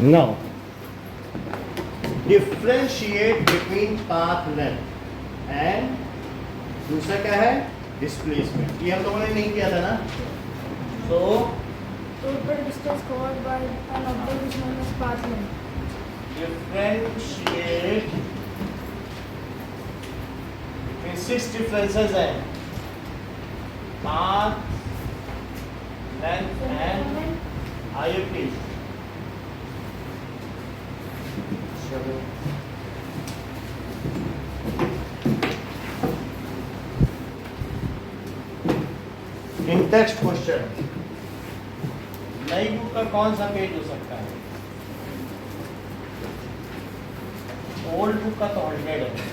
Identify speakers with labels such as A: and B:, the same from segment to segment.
A: Now differentiate between path length and दूसरा क्या है डिस्प्लेसमेंट। ये हम लोगों ने नहीं किया था ना। सो
B: total distance covered by an object is known as path length.
A: Differentiate में 6 डिफरेंसेस हैं, पाथ लेंथ एंड आइए प्लीज। चलो इन टेक्स्ट क्वेश्चन नई बुक का कौन सा पेज हो सकता है? ओल्ड बुक का तो 100 है।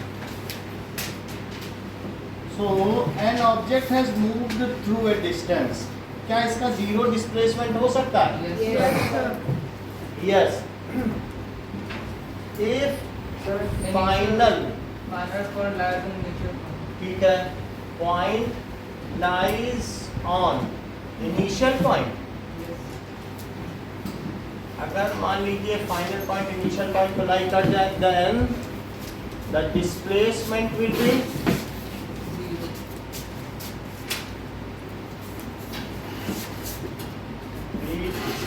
A: So an object has moved through a distance, क्या इसका जीरो डिस्प्लेसमेंट हो सकता है? यस। इफ फाइनल ठीक है point lies on initial point, अगर मान लीजिए फाइनल पॉइंट इनिशियल पॉइंट को लाई कर जाए then the displacement will be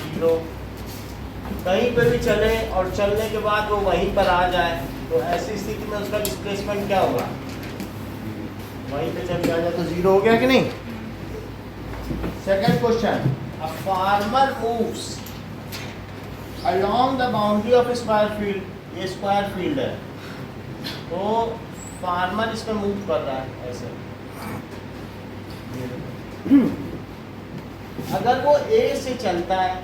A: zero. कहीं पे भी चले और चलने के बाद वो वहीं पर आ जाए तो ऐसी स्थिति में उसका डिस्प्लेसमेंट क्या होगा? वहीं पे चल के आ जाए तो जीरो हो गया कि नहीं? Second question, a farmer moves along the boundary of a square field, ये स्क्वायर फील्ड है तो फार्मर इसमें मूव कर रहा है ऐसे। अगर वो ए से चलता है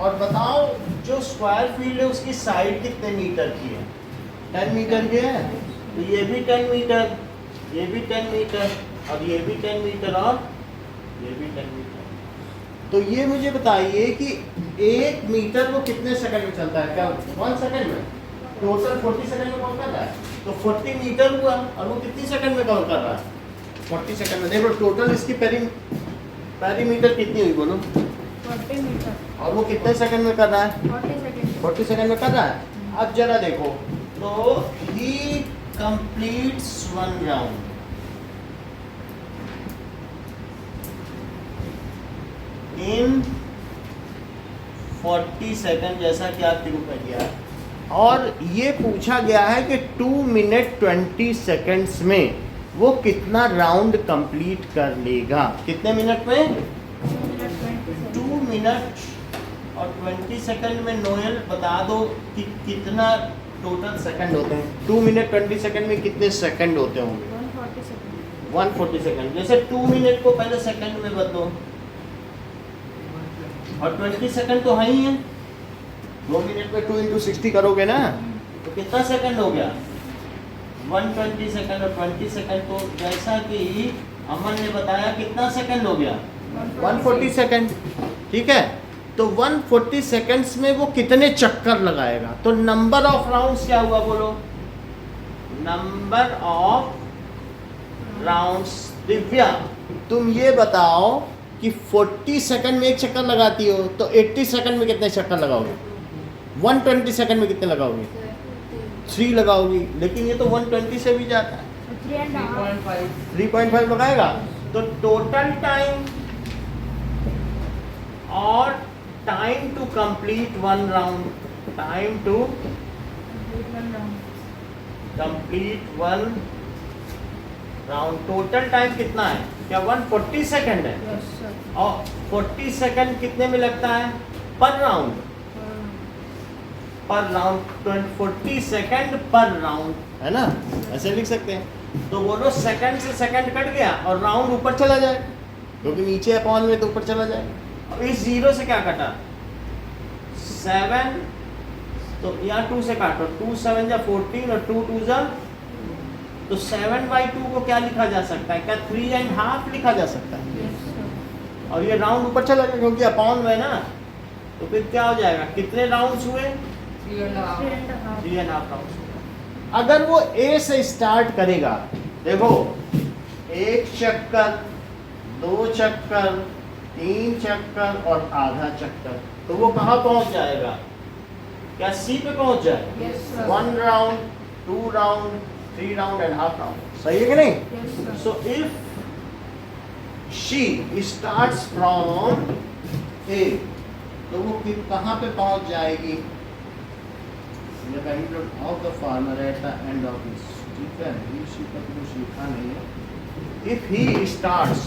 A: और बताओ जो स्क्वायर फील्ड है उसकी साइड कितने मीटर की है? 10 मीटर की है, तो ये भी 10 मीटर, ये भी 10 मीटर और ये भी 10 मीटर और ये भी 10 मीटर। तो ये मुझे बताइए कि 1 मीटर वो कितने सेकंड में चलता है? क्या 1 सेकंड में? टोटल 40 सेकंड में कवर कर रहा है, तो 40 मीटर हुआ और वो कितनी सेकंड में कवर कर रहा है? 40 सेकंड में। देखो टोटल इसकी पेरीमीटर कितनी हुई बोलो?
B: 40 मीटर।
A: और वो कितने सेकंड में कर रहा है?
B: 40 सेकंड।
A: 40 सेकंड में कर रहा है। अब जरा देखो तो ही कंप्लीट्स 1 राउंड इन 40 सेकंड, जैसा कि आप शुरू कर दिया। और ये पूछा गया है कि 2 मिनट 20 सेकंड्स में वो कितना राउंड कंप्लीट कर लेगा? कितने मिनट में? 2 मिनट और 20 सेकंड में। नोएल बता दो कि कितना टोटल सेकंड होते हैं? 2 मिनट 20 सेकंड में कितने सेकंड होते होंगे?
B: 140 सेकंड।
A: 140 सेकंड। जैसे 2 मिनट को पहले सेकंड में बदलो और 20 सेकंड तो है ही है। 2 मिनट में 2 into 60 करोगे ना तो कितना सेकंड हो गया? 120 सेकंड। और 20 सेकंड तो जैसा कि अमन ने बताया कितना सेकंड हो गया? 140 सेकंड। ठीक है, तो 140 सेकंड्स में वो कितने चक्कर लगाएगा? तो नंबर ऑफ राउंड्स क्या हुआ बोलो? Number of rounds. दिव्या तुम ये बताओ कि 40 सेकंड में 1 चक्कर लगाती हो तो 80 सेकंड में कितने चक्कर लगाओगे? 120 सेकंड में कितने लगाओगे? 3 लगाओगी। लेकिन ये तो 120 से भी जाता है, 3.5 लगाएगा। तो टोटल टाइम और time to complete 1 round, time to complete 1 round, total time कितना है? क्या 140 सेकंड है?
B: Yes, sir.
A: और 40 सेकंड कितने में लगता है पर राउंड? पर राउंड 40 सेकंड पर राउंड, है ना? ऐसे लिख सकते हैं। तो बोलो सेकंड से सेकंड कट गया और राउंड ऊपर चला जाए, क्योंकि नीचे अपॉन में तो ऊपर चला जाए। अब इस 0 से क्या कटा? 7, तो यहाँ 2 से काटो, 2 7 जा 14 और 2 2 जा, तो 7/2 को क्या लिखा जा सकता है? क्या 3.5 लिखा जा सकता है?
B: Yes, sir.
A: और ये राउंड ऊपर चला गया क्योंकि अपॉन में ना, तो फिर क्या हो जाएगा? कितने राउंड्स हुए? 3.5 राउंड्स हुए। अगर वो ए से स्टार्ट करेगा, देखो 1 चक्कर, 2 चक्कर, 3 चक्कर और आधा चक्कर, तो वो कहाँ पहुंच जाएगा? क्या सी पे पहुंच जाए?
B: Yes, sir.
A: 1 round, 2 round, 3 round and half round, सही है कि नहीं?
B: Yes, sir.
A: So if she starts from A, तो वो कहाँ पे पहुंच जाएगी? The end of the farmer at the end of this, ठीक है? ये शी का तो कुछ लिखा नहीं है. If he starts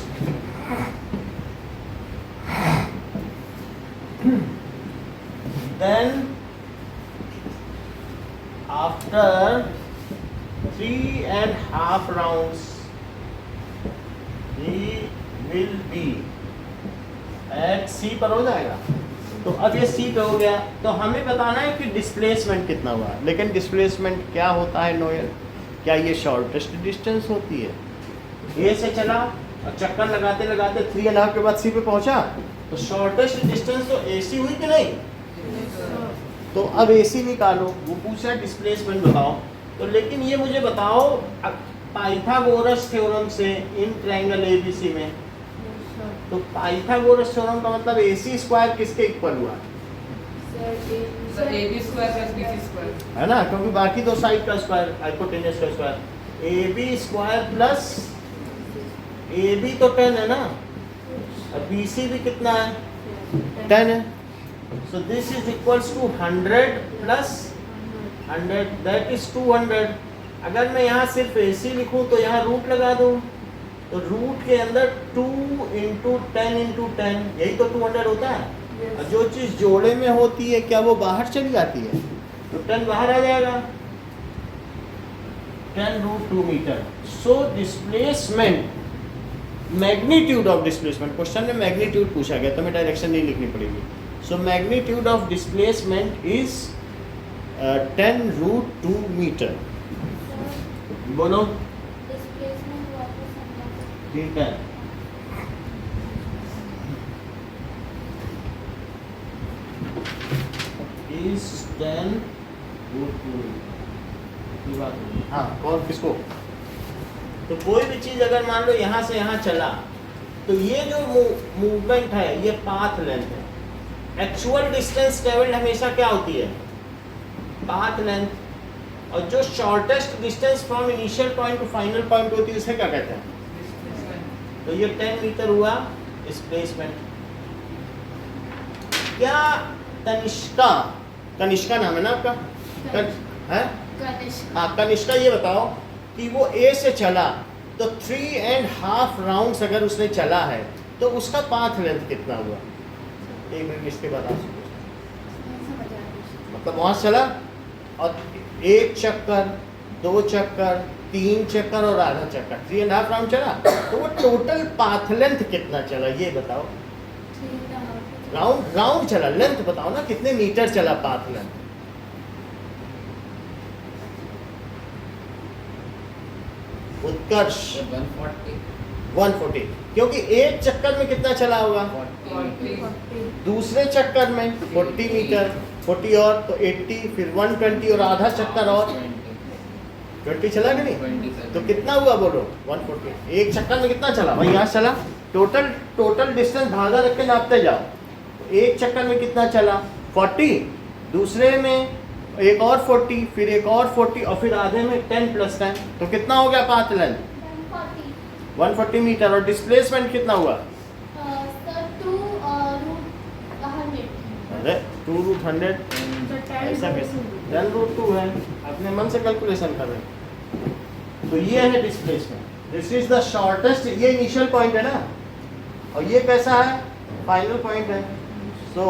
A: then after 3.5 rounds he will be at C पर हो जाएगा. तो अब ये C पे हो गया, तो हमें बताना है कि डिस्प्लेसमेंट कितना हुआ. लेकिन डिस्प्लेसमेंट क्या होता है नोएल? क्या ये शॉर्टेस्ट डिस्टेंस होती है? ए से चला और चक्कर लगाते लगाते 3.5 के बाद सी पे पहुंचा, तो शॉर्टेस्ट डिस्टेंस तो एसी हुई कि नहीं?
B: Yes, sir.
A: तो अब एसी निकालो. वो पूछा है डिस्प्लेसमेंट बताओ. तो लेकिन ये मुझे बताओ पाइथागोरस थ्योरम से इन ट्रायंगल एबीसी में,
B: Yes, sir.
A: तो पाइथागोरस थ्योरम का मतलब AC स्क्वायर किसके इक्वल हुआ?
B: Sir,
C: So AB square plus BC square.
A: है ना, क्योंकि बाकी दो साइड का स्क्वायर, हाइपोटेन्यूज का square. AB square plus AB तो 10 है ना, और BC भी कितना है? 10 है. So this is equals to 100 plus 100, that is 200. अगर मैं यहाँ सिर्फ AC लिखूँ तो यहाँ रूट लगा दूँ, तो रूट के अंदर 2 इंटू 10 इंटू 10, यही तो 200 होता है. और जो चीज़ जोड़े में होती है क्या वो बाहर चली जाती है? तो 10 बाहर आ जाएगा. 10 root 2 metre. So displacement, magnitude of displacement, question में मैग्नीट्यूड पूछा गया तो मैं डायरेक्शन नहीं लिखनी पड़ेगी. So magnitude of displacement is 10 root 2 metre. बोलो.
B: displacement वापस समझा.
A: ठीक है. इज 10 रूट 2 की बात होगी. हाँ, और किसको? तो कोई भी चीज़ अगर मान लो यहाँ से यहाँ चला, तो ये जो मूवमेंट है ये पाथ लेंथ है. एक्चुअल डिस्टेंस ट्रेवल्ड हमेशा क्या होती है? Path length. और जो shortest distance from initial point two final point होती है उसे क्या कहते हैं? तो ये 10 मीटर हुआ डिस्प्लेसमेंट. क्या तनिष्का, कनिष्का नाम है ना आपका? है?
B: कनिष्का.
A: हाँ, कनिष्का ये बताओ कि वो ए से चला तो 3.5 राउंड्स अगर उसने चला है तो उसका पाथ लेंथ कितना हुआ? एक मिनट इसके बाद आप मतलब वहाँ चला और एक चक्कर, 2 चक्कर, 3 चक्कर और आधा चक्कर, 3.5 राउंड चला, तो वो टोटल पाथ लेंथ कितना चला ये बताओ. राउंड चला, लेंथ बताओ ना, कितने मीटर चला पाथ लेंथ? उत्कर्ष 140. क्योंकि एक चक्कर में कितना चला होगा?
C: 40.
A: दूसरे चक्कर में 40 मीटर, 40 और तो 80, फिर 120 और आधा चक्कर और 20 चला कि नहीं? तो कितना हुआ बोलो? 140. एक चक्कर में कितना चला भाई? यहाँ चला. टोटल डिस्टेंस भागा रख के नापते जाओ. एक चक्कर में कितना चला? 40. दूसरे में एक और 40, फिर एक और 40 और फिर आधे में 10 प्लस 10, तो कितना हो गया पाथ लेंथ? 140 मीटर. और डिस्प्लेसमेंट कितना हुआ? अरे 2 रूट 100. ऐसा कैसे? 10 रूट 2 है. अपने मन से कैलकुलेशन कर रहे हैं. तो ये है displacement. This is the shortest. ये इनिशियल पॉइंट है ना, और ये कैसा है? फाइनल पॉइंट है. सो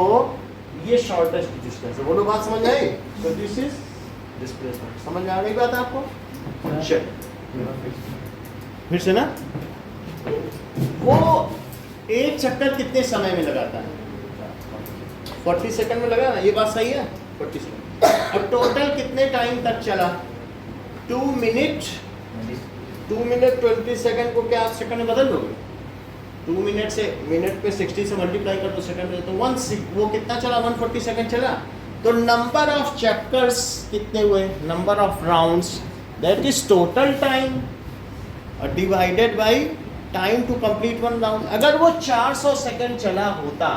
A: ये शॉर्टेस्ट डिस्टेंस है. बोलो बात समझ आई? तो दिस इज डिस्प्लेसमेंट. समझ में आ गई बात आपको? चलो फिर से ना. वो एक चक्कर कितने समय में लगाता है? 40 सेकंड में लगा ना. ये बात सही है? 40 सेकंड. अब टोटल कितने टाइम तक चला? 2 मिनट 20 सेकंड को क्या आप सेकंड में बदल दोगे? 2 मिनट से मिनट पे 60 से मल्टीप्लाई कर दो सेकंड में, तो वो कितना चला? 140 सेकंड चला. तो नंबर ऑफ चक्कर्स कितने हुए? Number of rounds, that is total time divided by time to complete 1 round. अगर वो 400 सेकंड चला होता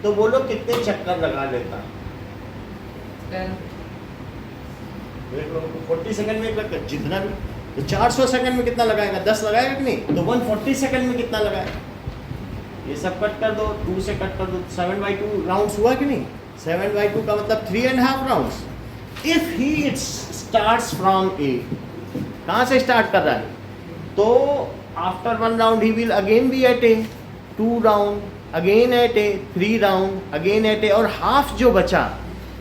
A: तो बोलो कितने चक्कर लगा लेता?
C: 10.
A: देख लो 40 सेकंड में एक लगता है जितना भी, तो 400 सेकंड में कितना लगाएगा, 10 लगाएगा कि नहीं, तो 140 सेकंड में कितना लगाएगा। ये सब कट कर दो, 2 से कट कर दो, 7/2 राउंड्स हुआ कि नहीं। 7/2 का मतलब 3.5 rounds. If he starts from A, कहाँ से स्टार्ट कर रहा है, तो after 1 round he will again be at A, 2 round again at A, 3 round again at A, और हाफ जो बचा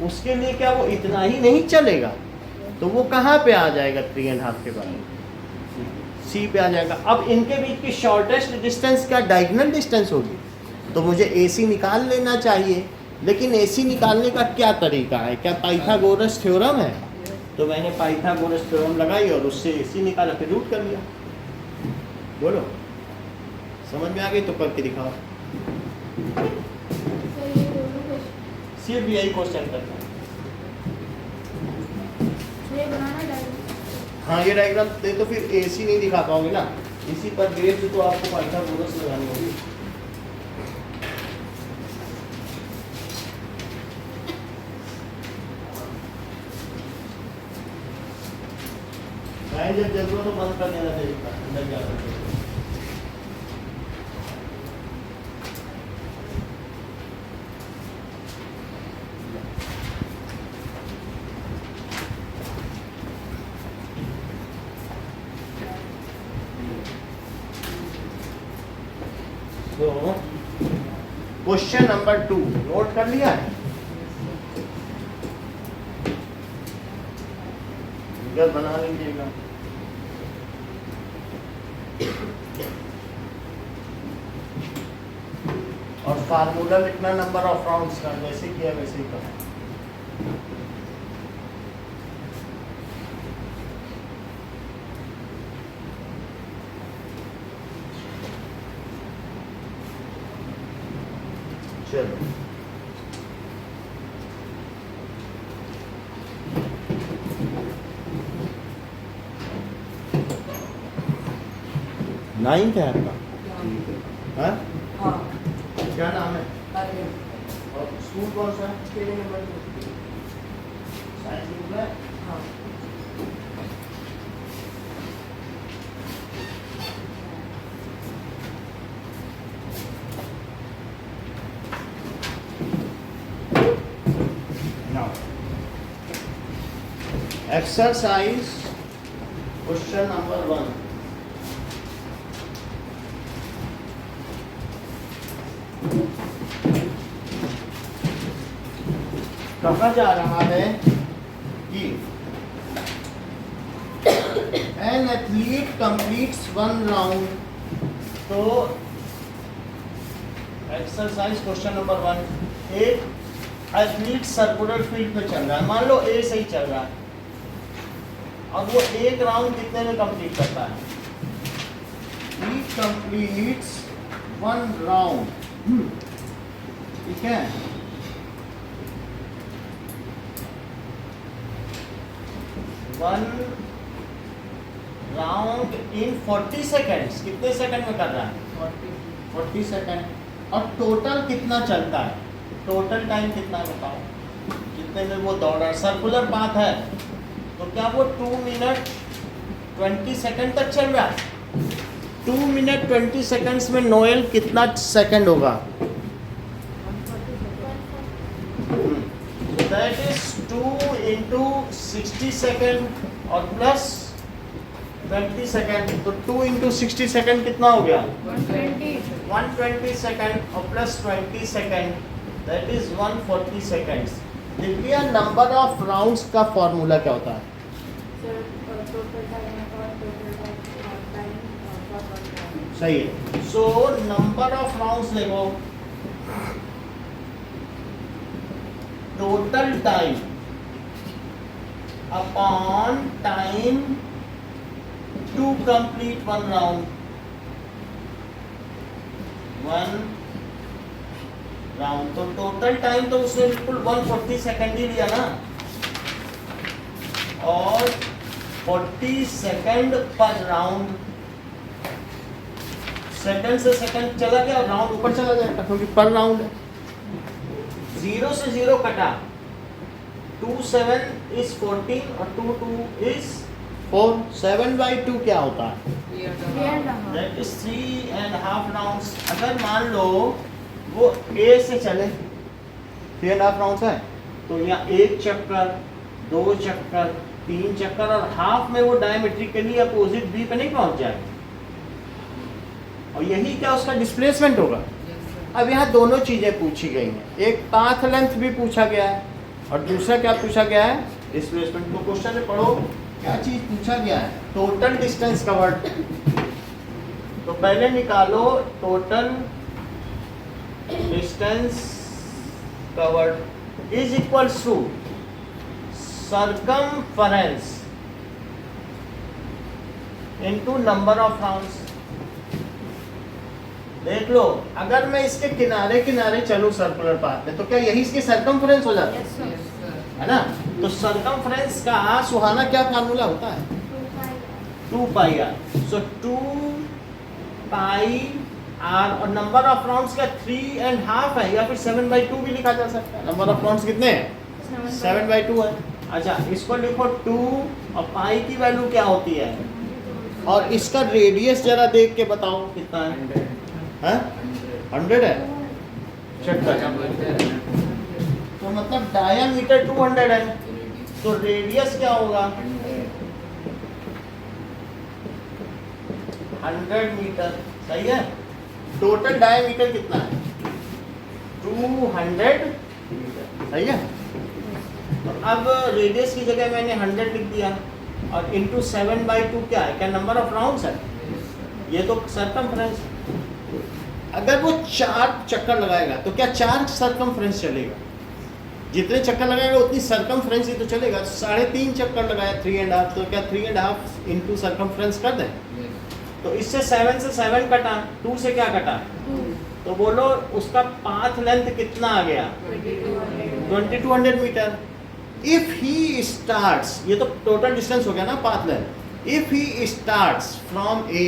A: उसके लिए क्या वो इतना ही नहीं चलेगा, तो वो कहाँ पे आ जाएगा 3.5 के बाद, सी पे आ जाएगा। अब इनके बीच की शॉर्टेस्ट डिस्टेंस क्या डायगोनल डिस्टेंस होगी, तो मुझे AC निकाल लेना चाहिए, लेकिन AC निकालने का क्या तरीका है, क्या पाइथागोरस थ्योरम है, तो मैंने पाइथागोरस थ्योरम लगाई और उससे AC निकाला, फिर रूट कर लिया। बोलो समझ में आ गई, तो करके दिखाओ।
B: सर ये दोनों क्वेश्चन
A: सिर्फ यही क्वेश्चन करना है।
B: ये बनाना डायग्राम।
A: हाँ ये डायग्राम दे तो फिर AC नहीं दिखा पाओगे ना, इसी पर बेस्ड तो आपको पाइथागोरस लगानी होगी। जब जरूरत तो बंद कर देना चाहिए। तो क्वेश्चन नंबर 2 नोट कर लिया है, फिगर बना लीजिएगा। और फार्मूला लिखना नंबर ऑफ राउंड्स का, जैसे किया वैसे ही करना। चलो नाइन्थ है आपका, हाँ?
C: हाँ
A: क्या नाम है
C: अरे
A: और स्कूल कौन सा है?
C: तेरे नंबर
A: साइंस स्कूल है।
C: हाँ
A: Now, exercise question number 1. कहा जा रहा है कि an athlete completes 1 round, तो एक्सरसाइज क्वेश्चन नंबर 1, एक एथलीट सर्कुलर फील्ड पे चल रहा है, मान लो ए से ही चल रहा है, अब वो 1 राउंड कितने में कंप्लीट करता है, he completes 1 राउंड, ठीक है। वन राउंड इन 40 सेकेंड्स, कितने सेकंड में कर रहा है, 40 सेकंड, और टोटल कितना चलता है, टोटल टाइम कितना बताओ, जितने में वो दौड़ रहा है, सर्कुलर पाथ है, तो क्या वो 2 मिनट 20 सेकंड तक चल रहा है, 2 मिनट 20 सेकंड्स में नोएल कितना सेकंड होगा, दैट इज 2 into 60 सेकंड और प्लस 20 सेकंड, तो 2 into 60 सेकंड कितना हो गया, 120 सेकंड और plus 20 second, that is 140 seconds. देखिए नंबर ऑफ राउंड्स का फॉर्मूला क्या होता है, सही है। सो नंबर ऑफ राउंड्स देखो, total time upon time to complete 1 round, 1 round, तो टोटल टाइम तो उसने बिल्कुल 140 सेकंड ही लिया ना, और 40 सेकंड पर राउंड, सेकंड से सेकंड चला गया और राउंड ऊपर चला जाएगा क्योंकि पर राउंड है, 0 से 0 कटा, 2 7 is 14 और 2 2 is 4. 7/2 क्या होता है?
B: 3.5.
A: That is 3.5 rounds. अगर मान लो वो A से चले 3.5 राउंड्स है तो यहाँ 1 चक्कर 2 चक्कर 3 चक्कर और हाफ में वो डायमेट्रिकली अपोजिट B पे नहीं पहुंच जाएगा और यही क्या उसका डिस्प्लेसमेंट होगा। अब यहाँ दोनों चीजें पूछी गई हैं, एक पाथ लेंथ भी पूछा गया है और दूसरा क्या पूछा गया है? डिस्प्लेसमेंट। को क्वेश्चन में पढ़ो क्या चीज पूछा गया है? Total distance covered. तो पहले निकालो total distance covered is equals to circumference into number of rounds. देख लो अगर मैं इसके किनारे किनारे चलूं सर्कुलर पाथ में तो क्या यही इसकी सर्कमफ्रेंस हो जाता है?
B: Yes, sir.
A: है ना? तो सर्कमफ्रेंस का सुहाना क्या फार्मूला होता है? 2 pi r. So 2 pi r और नंबर ऑफ राउंड्स का 3.5 है या फिर 7/2 भी लिखा जा सकता है। नंबर ऑफ राउंड्स कितने हैं? 7/2 है। अच्छा इसको लिखो 2 और पाई की वैल्यू क्या होती है? और इसका रेडियस जरा देख के बताओ कितना है? हैं? 100 है। चेक कर। तो मतलब डायमीटर 200 है तो रेडियस क्या होगा? 100 मीटर। सही है। टोटल डायमीटर कितना है? 200 मीटर। सही है। तो अब रेडियस की जगह मैंने 100 लिख दिया और इंटू 7/2 क्या है? क्या नंबर ऑफ राउंड्स है? ये तो सर्कमफ्रेंस। अगर वो 4 चक्कर लगाएगा तो क्या 4 सर्कमफ्रेंस चलेगा? जितने चक्कर लगाएगा उतनी सर्कमफ्रेंस ही तो चलेगा। 3.5 चक्कर लगाया 3.5 तो क्या 3.5 इंटू सर्कमफ्रेंस कर दें? तो इससे 7 से 7 कटा, 2 से क्या कटा? तो बोलो उसका पाथ लेंथ कितना आ गया? 2200 मीटर। इफ ही स्टार्ट्स, ये तो टोटल डिस्टेंस हो गया ना path length. If he starts from A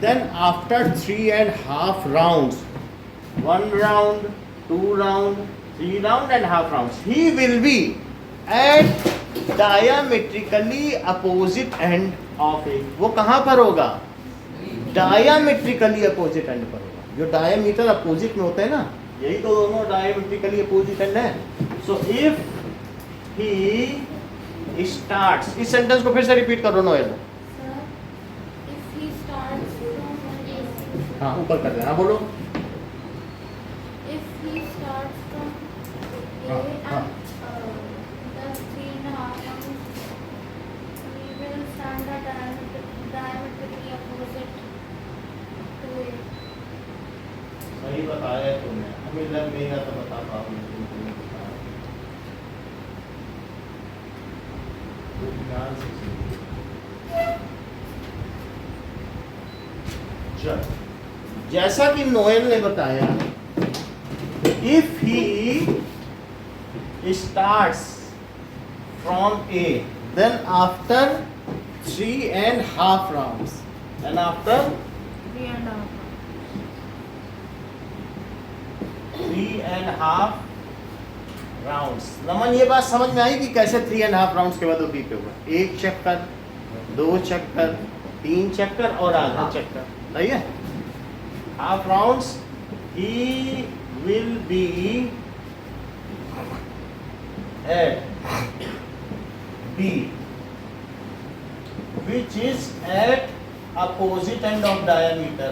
A: then after 3.5 rounds, 1 round 2 round 3 round and half rounds, he will be at diametrically opposite end of A. वो कहाँ पर होगा? Diametrically opposite and पर होगा। जो डायमीटर अपोजिट में होते हैं ना, यही तो दोनों डायमेट्रिकली अपोजिट एंड है। सो इफ ही स्टार्ट्स, इस सेंटेंस को फिर से रिपीट करो नोएल। हाँ ऊपर कर देना। हाँ बोलो। हाँ। सही बताया तुमने, हमें लग नहीं रहा तो बता पाओगे तुमने बताया। ध्यान से सुनिए। चल जैसा कि नोएल ने बताया, if he starts from A, then after 3.5 rounds, and after 3.5 rounds, नमन ये बात समझ में आई कि कैसे 3.5 राउंड्स के बाद वो बी पे हुआ? 1 चक्कर 2 चक्कर 3 चक्कर और आधा चक्कर। सही है। Half rounds he will B at B, which is at opposite end of diameter.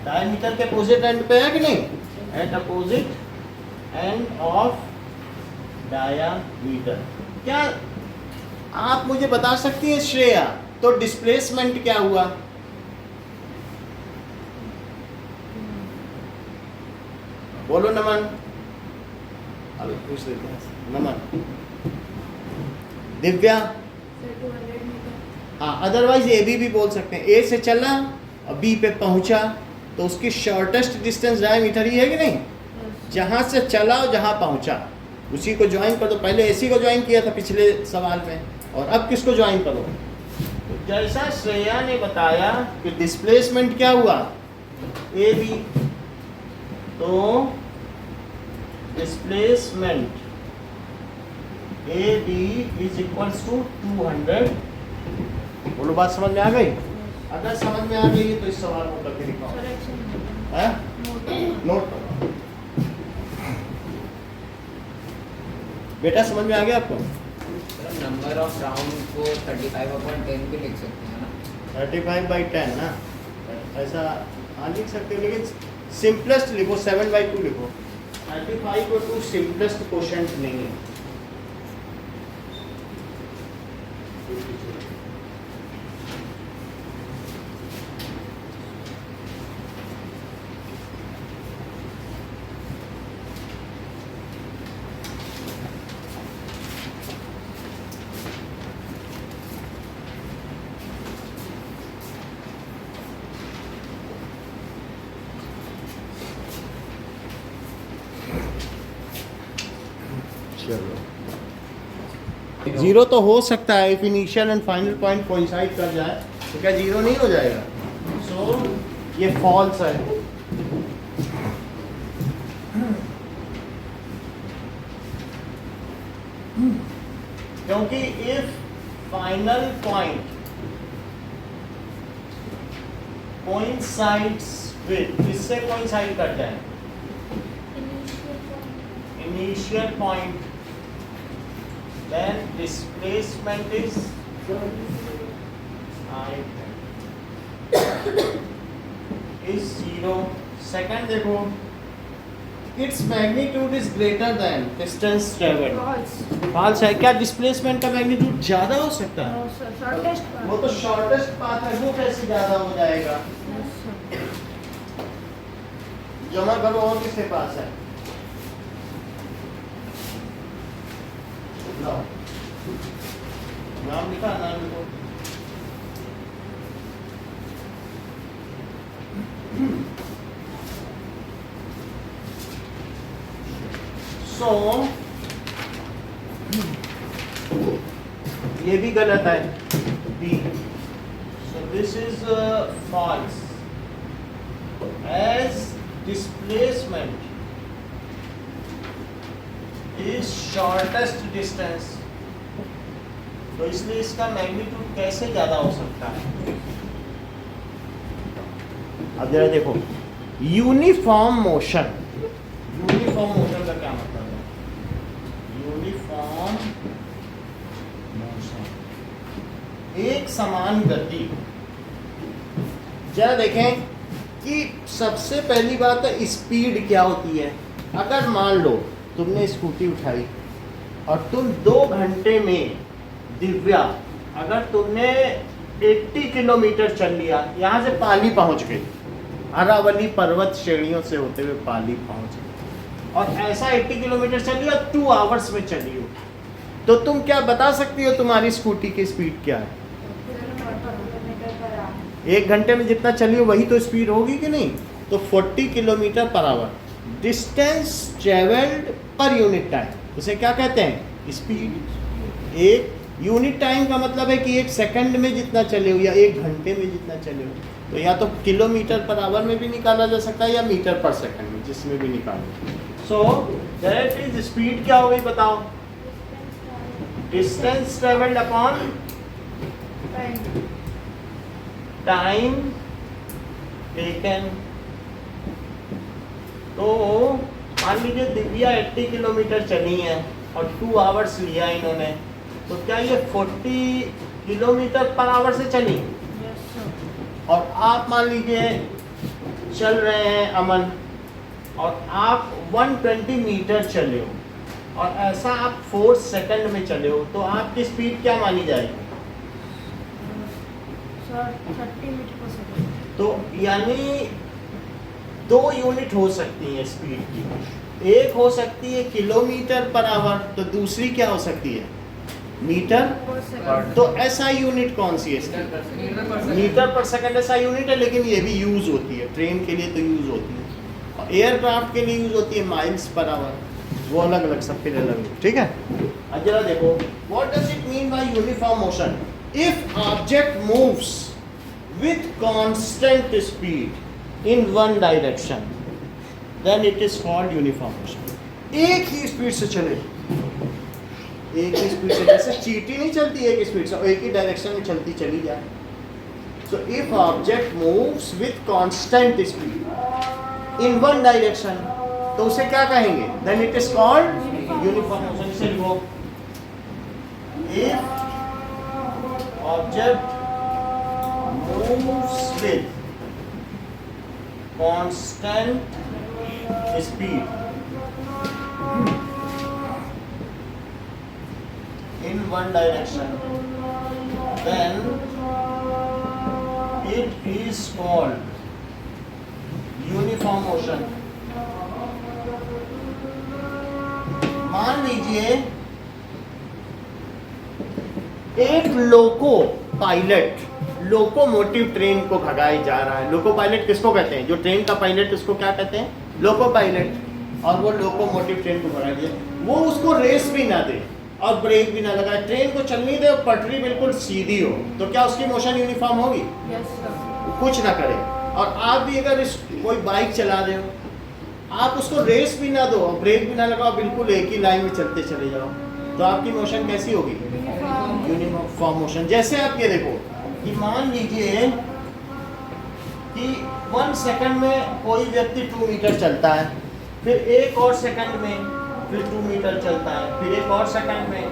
A: Diameter के opposite end पे है कि नहीं? At opposite end of diameter. क्या आप मुझे बता सकती हैं श्रेया, तो डिस्प्लेसमेंट क्या हुआ? बोलो नमन। अभी पूछ लेते हैं नमन। दिव्या। हाँ अदरवाइज ए भी बोल सकते हैं। ए से चला और बी पे पहुंचा तो उसकी शॉर्टेस्ट डिस्टेंस डायमीटर ही है कि नहीं? जहाँ से चला और जहाँ पहुंचा उसी को ज्वाइन कर दो। पहले एसी को ज्वाइन किया था पिछले सवाल में, और अब किसको ज्वाइन करो? तो जैसा श्रेया ने बताया कि डिस्प्लेसमेंट क्या हुआ? A B. तो displacement AB is equals to 200। बोलो बात समझ में आ गई? अगर समझ में आ गई है तो इस सवाल को करके दिखाओ। हैं? नोट करो। बेटा समझ में आ गया आपको?
D: नंबर ऑफ राउंड को 35/10 भी लिख सकते हैं ना?
A: 35/10 ना, ऐसा हाँ लिख सकते हो, लेकिन सिंपलेस्ट लिखो, 7/2 लिखो। 35 को 2 सिंपलेस्ट क्वोशंट नहीं है। चलो, जीरो तो हो सकता है if initial and final point coincide कर जाए, तो क्या जीरो नहीं हो जाएगा? सो ये फॉल्स है। क्योंकि if final point coincides with, किससे कोइंसाइड करता है? Initial point, then displacement is zero. Second देखो, its magnitude is greater than distance traveled. False है क्या? डिस्प्लेसमेंट का मैग्नीट्यूड ज्यादा हो सकता है? वो तो शॉर्टेस्ट पाथ है, वो कैसे ज्यादा हो जाएगा? जमा करो और किसके पास है? नाम लिखा, नाम लिखो। सो ये भी गलत है, B. So this is false, as displacement is shortest distance, तो इसलिए इसका मैग्नीट्यूड कैसे ज्यादा हो सकता है? अब जरा देखो, यूनिफॉर्म मोशन, यूनिफॉर्म मोशन का क्या मतलब है? यूनिफॉर्म मोशन, एक समान गति। जरा देखें कि सबसे पहली बात है स्पीड क्या होती है। अगर मान लो तुमने स्कूटी उठाई और तुम 2 घंटे में, दिव्या अगर तुमने 80 किलोमीटर चल लिया, यहाँ से पाली पहुँच गई, अरावली पर्वत श्रेणियों से होते हुए पाली पहुँच गई, और ऐसा 80 किलोमीटर चल लिया 2 आवर्स में चली हो, तो तुम क्या बता सकती हो तुम्हारी स्कूटी की स्पीड क्या है? 1 घंटे में जितना चली हो वही तो स्पीड होगी कि नहीं? तो 40 kilometre per hour, distance travelled per unit time, उसे क्या कहते हैं? स्पीड। एक यूनिट टाइम का मतलब है कि 1 सेकंड में जितना चले हो या 1 घंटे में जितना चले हो, तो या तो किलोमीटर पर आवर में भी निकाला जा सकता है या मीटर पर सेकंड में, जिसमें भी निकालो। सो दैट इज स्पीड क्या हो गई बताओ? Distance travelled upon time taken. तो मान लीजिए दिव्या 80 किलोमीटर चली है और 2 आवर्स लिया इन्होंने, तो क्या ये 40 किलोमीटर पर आवर से चली? और आप मान लीजिए चल रहे हैं अमन, और आप 120 मीटर चले हो और ऐसा आप 4 सेकंड में चले हो, तो आपकी स्पीड क्या मानी जाएगी?
B: 30 मीटर पर सेकंड।
A: तो यानी 2 यूनिट हो सकती है स्पीड की, एक हो सकती है किलोमीटर पर आवर, तो दूसरी क्या हो सकती है? मीटर। तो ऐसा यूनिट कौन सी है इसकी? मीटर पर सेकंड ऐसा यूनिट है, लेकिन ये भी यूज होती है, ट्रेन के लिए तो यूज होती है, और एयरक्राफ्ट के लिए यूज होती है माइल्स पर आवर, वो अलग अलग, सबके लिए अलग, ठीक है। अब जरा देखो, what does it mean by uniform motion? If object moves with constant speed in one direction, then it is called uniform motion. एक ही स्पीड से चले, एक ही स्पीड से, जैसे चींटी नहीं चलती एक स्पीड से, एक ही डायरेक्शन में चलती चली जाए। So if object moves with constant speed in one direction, तो उसे क्या कहेंगे? Then it is called uniform motion. से लिखो, if object moves with constant speed in one direction, then it is called uniform motion. मान लीजिए एक loco pilot locomotive train को भगाए जा रहा है। लोको पायलट किसको कहते हैं? जो ट्रेन का पायलट, उसको क्या कहते हैं? Loco pilot. और वो लोकोमोटिव ट्रेन को भगा दिया, वो उसको रेस भी ना दे और ब्रेक भी ना लगाए, ट्रेन को चलनी दे और पटरी बिल्कुल सीधी हो, तो क्या उसकी मोशन यूनिफॉर्म होगी?
C: Yes, sir.
A: कुछ ना करे। और आप भी अगर कोई बाइक चला रहे हो, आप उसको रेस भी ना दो और ब्रेक भी ना लगाओ, बिल्कुल एक ही लाइन में चलते चले जाओ, तो आपकी मोशन कैसी होगी? Uniform motion. जैसे आप ये देखो कि मान लीजिए कि 1 सेकंड में कोई व्यक्ति 2 मीटर चलता है, फिर एक और सेकंड में फिर 2 मीटर चलता है, फिर एक और सेकंड में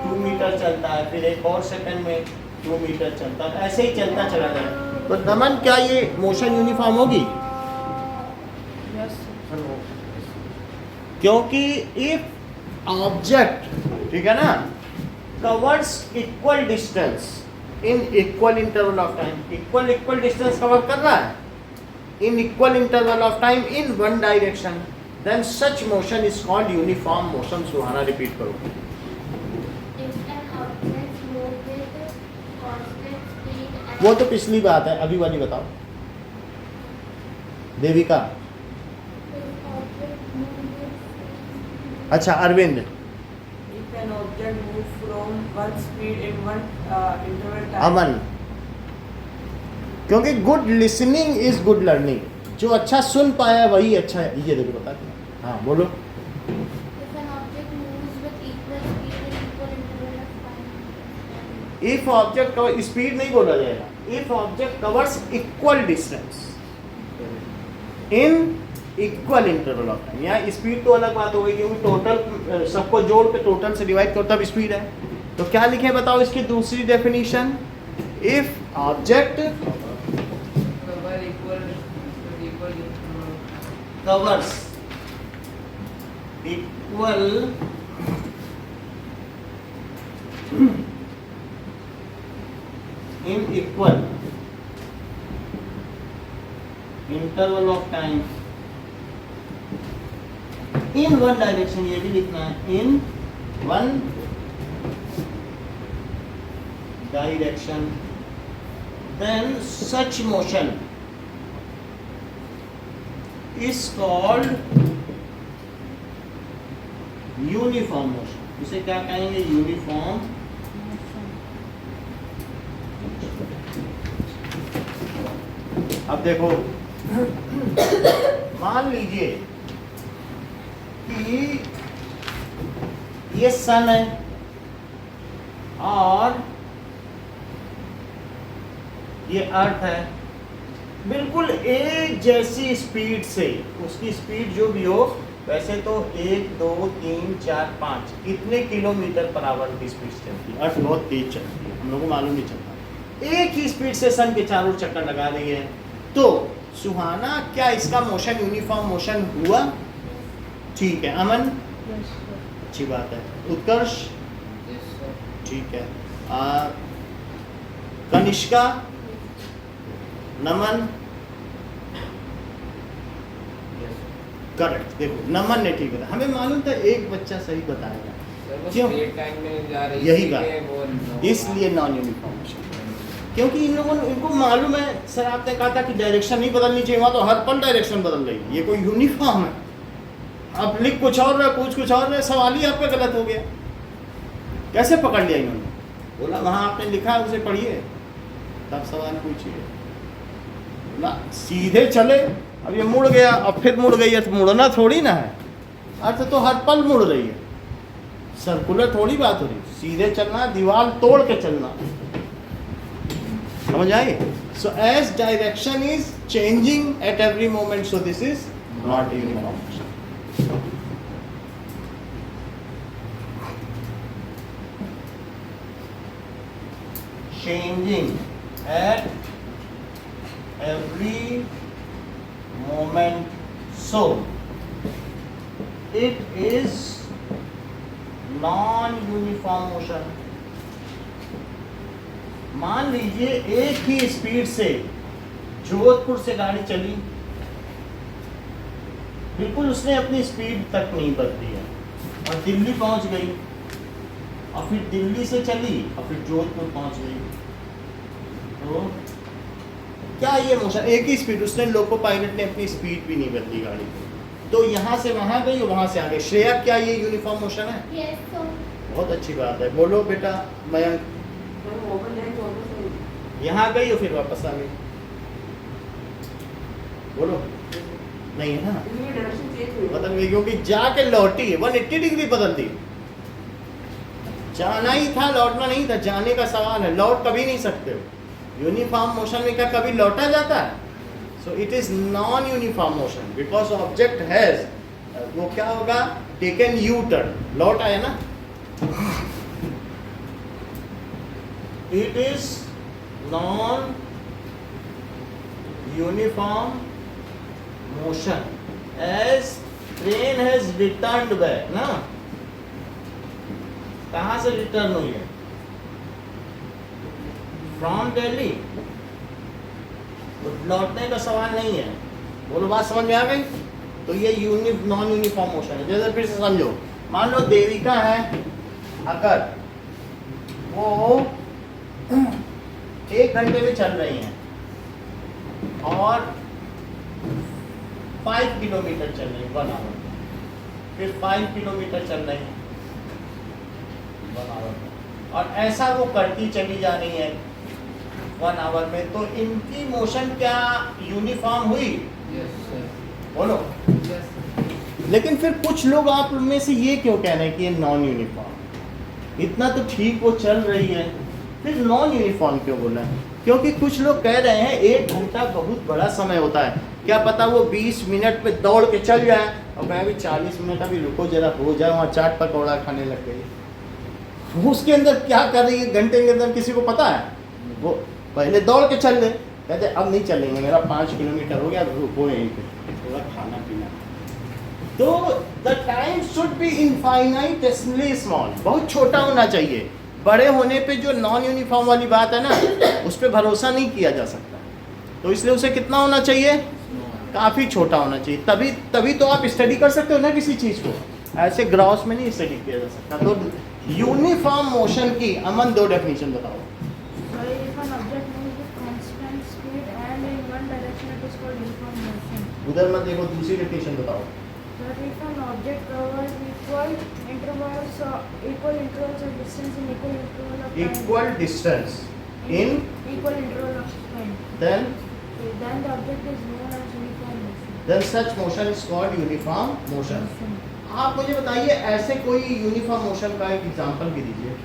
A: 2 मीटर चलता है, फिर एक और सेकंड में 2 मीटर चलता है, ऐसे ही चलता चला जाए। तो नमन, क्या ये मोशन यूनिफॉर्म होगी?
C: Yes, sir.
A: क्योंकि इफ ऑब्जेक्ट, ठीक है ना, covers equal distance in equal interval of time, equal distance cover कर रहा है in equal interval of time in one direction, then such motion is called uniform motion. Suhana repeat करो। वो तो पिछली बात है, अभी वाली बताओ देविका। अच्छा Arvind.
E: If an object moves from one speed in one interval time.
A: अमन, क्योंकि good listening is good learning, जो अच्छा सुन पाया वही अच्छा है। ये देखो बता, हाँ बोलो। इफ ऑब्जेक्ट कवर, स्पीड नहीं बोला जाएगा, if object covers equal distance in equal interval of time. यहाँ स्पीड तो अलग बात हो गई, क्योंकि टोटल सबको जोड़ के टोटल से डिवाइड करो तब स्पीड है। तो क्या लिखे बताओ इसकी दूसरी definition? If object
C: Cover equal.
A: covers equal in equal interval of time in one direction, ये भी लिखना है, in one direction, then such motion is called uniform motion. इसे क्या कहेंगे? यूनिफॉर्म। अब देखो, मान लीजिए कि ये सन है और ये अर्थ है, बिल्कुल एक जैसी स्पीड से, उसकी स्पीड जो भी हो, वैसे तो 1 2 3 4 5 इतने किलोमीटर पर आवर की स्पीड चलती है। अर्थ बहुत तेज चलती है, हम लोगों को मालूम नहीं चलता। एक ही स्पीड से सन के चारों चक्कर लगा रही है, तो सुहाना, क्या इसका मोशन यूनिफॉर्म मोशन हुआ? ठीक है। अमन,
C: Yes, sir.
A: अच्छी बात है। उत्कर्ष,
D: Yes, sir.
A: ठीक है। कनिष्का, नमन,
D: Yes, sir.
A: करेक्ट। देखो नमन ने ठीक बताया, हमें मालूम था एक बच्चा सही बताएगा,
D: Sir, वो
A: क्यों?
D: straight time में जा रही
A: यही
D: इसलिए
A: बात।
D: वो no-
A: इसलिए नॉन यूनिफॉर्म मोशन, क्योंकि इन लोगों ने, इनको मालूम है, सर आपने कहा था कि डायरेक्शन नहीं बदलनी चाहिए, वहाँ तो हर पल डायरेक्शन बदल रही है, ये कोई यूनिफॉर्म है। अब लिख कुछ और रहे, पूछ कुछ और रहे, सवाल ही आपका गलत हो गया। कैसे पकड़ लिया इन्होंने? बोला वहाँ आपने लिखा है उसे पढ़िए तब सवाल पूछिए। बोला सीधे चले, अब ये मुड़ गया, अब फिर मुड़ गई है, तो मुड़ना थोड़ी ना है, अर्थ तो हर पल मुड़ रही है। सर्कुलर थोड़ी बात हो रही, सीधे चलना, दीवार तोड़ के चलना, समझ आई? So as direction is changing at every moment, so this is not uniform motion. Changing at every moment, so it is non-uniform motion. मान लीजिए एक ही स्पीड से जोधपुर से गाड़ी चली, बिल्कुल उसने अपनी स्पीड तक नहीं बदली है और दिल्ली पहुंच गई, और फिर दिल्ली से चली और फिर जोधपुर पहुंच गई. तो क्या ये मोशन, एक ही स्पीड, उसने लोको पायलट ने अपनी स्पीड भी नहीं बदली गाड़ी की, तो यहाँ से वहाँ गई और वहाँ से आ गई. श्रेया, क्या ये यूनिफॉर्म मोशन है?
B: Yes, so
A: बहुत अच्छी बात है. बोलो बेटा मयंक. यहाँ गई और फिर वापस आ गई, बोलो. नहीं है ना, बदल गई क्योंकि जाके लौटी है, 180 डिग्री बदल दी. जाना ही था, लौटना नहीं था. जाने का सवाल है, लौट कभी नहीं सकते हो. यूनिफॉर्म मोशन में क्या कभी लौटा जाता है? So it is non uniform motion because object has, वो क्या होगा, टेकन यू टर्न, लौट आया ना. It is non uniform motion as train has returned back ना. कहाँ से रिटर्न हुई है? फ्रॉम दिल्ली. तो लौटने का सवाल नहीं है. बोलो, बात समझ में आ गई? तो ये नॉन यूनिफॉर्म मोशन है. जैसे फिर से समझो, मान लो देविका है, अगर वो 1 घंटे में चल रही हैं और 5 किलोमीटर चल रही है 1 आवर, फिर 5 किलोमीटर चल रही है 1 आवर, और ऐसा वो करती चली जा रही है 1 आवर में, तो इनकी मोशन क्या यूनिफॉर्म हुई?
D: Yes, sir.
A: बोलो.
D: Yes.
A: लेकिन फिर कुछ लोग आप में से ये क्यों कह रहे हैं कि ये नॉन यूनिफॉर्म? इतना तो ठीक वो चल रही है, फिर नॉन यूनिफॉर्म क्यों बोला है? क्योंकि कुछ लोग कह रहे हैं 1 घंटा बहुत बड़ा समय होता है, क्या पता वो 20 मिनट में दौड़ के चल जाए, और मैं भी 40 मिनट अभी रुको जरा, हो जाए, वहाँ चाट पकौड़ा खाने लग गई. उसके अंदर क्या कर रही है घंटे के अंदर, किसी को पता है? वो पहले दौड़ के चल ले, कहते अब नहीं चलेंगे, मेरा 5 किलोमीटर हो गया, रुको यहीं पे थोड़ा खाना पीना. तो the time should be infinitesimally small, बहुत छोटा होना चाहिए. बड़े होने पे जो नॉन यूनिफॉर्म वाली बात है ना, उस पर भरोसा नहीं किया जा सकता. तो इसलिए उसे कितना होना चाहिए? काफ़ी छोटा होना चाहिए. तभी तो आप स्टडी कर सकते हो ना किसी चीज़ को. ऐसे ग्रॉस में नहीं स्टडी किया जा सकता. तो यूनिफॉर्म मोशन की अमन 2 डेफिनेशन बताओ.
B: So if an object moves with constant speed and in one direction, it is called uniform motion.
A: उधर मत देखो, दूसरी डेफिनेशन बताओ.
B: But if an object covers equal intervals of distance in equal interval of time,
A: Equal distance in
B: equal interval of time,
A: then
B: then the object is known as uniform motion.
A: then such motion is called uniform motion. आप मुझे बताइए ऐसे कोई uniform motion का एक example भी दीजिए.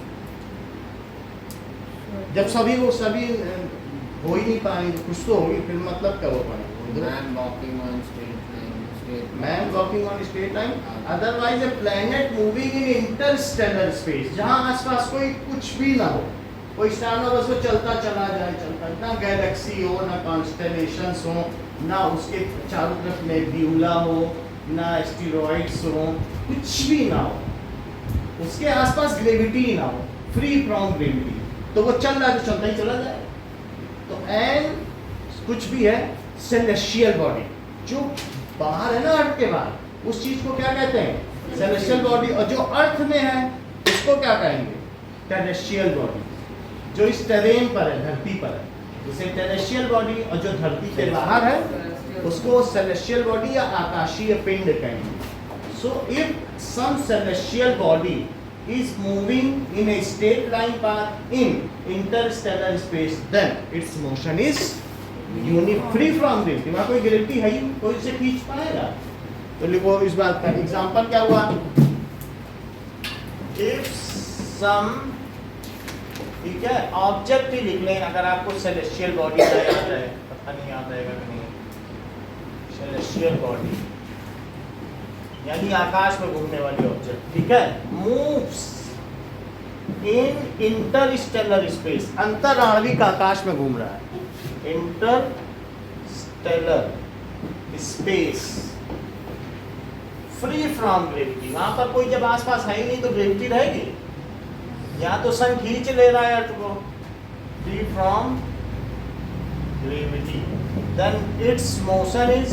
A: जब सभी हो ही नहीं पाएंगे, कुछ तो होगी, फिर मतलब क्या हो पाएंगे?
D: Man walking on straight line.
A: Man walking on straight line. Otherwise a planet moving in interstellar space, जहाँ आसपास कोई कुछ भी ना हो, कोई स्टार ना, बस वो चलता चला जाए, ना गैलेक्सी हो, ना कॉन्स्टेलेशंस हो, ना उसके चारों तरफ नेब्यूला हो, ना एस्टेरॉइड्स हो, कुछ भी ना हो, उसके आसपास ग्रेविटी ना हो, फ्री फ्रॉम ग्रेविटी, तो वो चल रहा है तो चलता ही चला जाए. तो एंड कुछ भी है सेलेस्टियल बॉडी, जो बाहर है ना, अर्थ के बाहर, उस चीज को क्या कहते हैं? Celestial body. और जो अर्थ में है उसको क्या कहेंगे? Terrestrial body. जो इस टेरेन पर है, धरती पर है, उसे टेरेस्ट्रियल बॉडी. और जो धरती के बाहर है उसको सेलेस्टियल बॉडी या आकाशीय पिंड कहेंगे. So if some celestial body is moving in a straight line path in interstellar space, then its motion is free from gravity. वहाँ कोई ग्रेविटी है ही, कोई इसे खींच पाएगा? तो लिखो इस बात का एग्जांपल क्या हुआ. इफ सम, ठीक है, ऑब्जेक्ट ही लिख लें अगर आपको सेलेस्टियल बॉडी का याद है, पता नहीं याद रहेगा कि नहीं। सेलेस्टियल बॉडी यानी आकाश में घूमने वाली ऑब्जेक्ट, ठीक है, मूव्स इन इंटरस्टेलर स्पेस, अंतराणविक आकाश में घूम रहा है, Interstellar space, free from gravity. वहां पर कोई जब आसपास है ही नहीं तो ग्रेविटी रहेगी, या तो सन खींच ले रहा है अर्थ को, free from gravity, then its motion is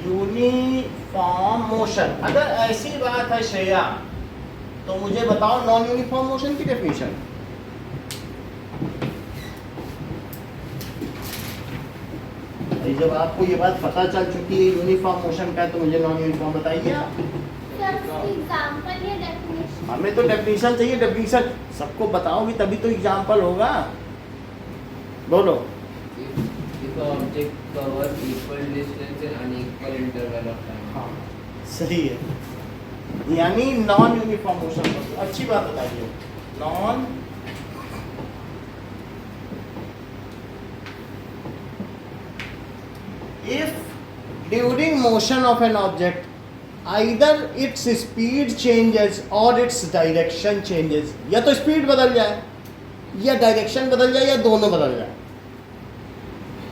A: uniform motion. अगर ऐसी बात है श्रेया तो मुझे बताओ नॉन यूनिफॉर्म मोशन की डेफिनेशन। जब आपको ये बात पता चल चुकी है यूनिफॉर्म मोशन का है तो मुझे नॉन यूनिफॉर्म बताइए आप।
F: एग्जाम्पल या डेफिनेशन?
A: हमें तो डेफिनेशन चाहिए, डेफिनेशन सबको बताओगी तभी तो एग्जाम्पल होगा। बोलो।
D: If a object covers equal distance in unequal interval of time.
A: हाँ सही है, यानी नॉन यूनिफॉर्म मोशन। अच्छी बात बताइए, non if during motion of an object either its speed changes or its direction changes, या तो स्पीड बदल जाए या डायरेक्शन बदल जाए या दोनों बदल जाए।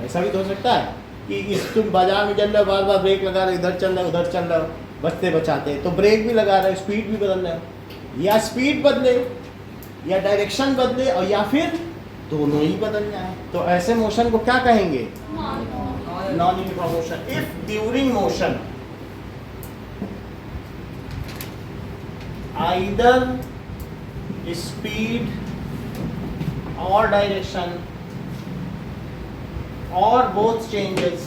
A: ऐसा भी तो हो सकता है कि इस तुम बाजार में चल रहे हो, बार बार ब्रेक लगा रहे हो, इधर चल रहे हो उधर चल रहे हो, बचते बचाते तो ब्रेक भी लगा रहे हो, स्पीड भी बदल रहे हो, या स्पीड बदले या डायरेक्शन बदले और या फिर दोनों ही बदल जाए, तो ऐसे मोशन को क्या कहेंगे? Non uniform motion. If during motion either speed और direction or both changes,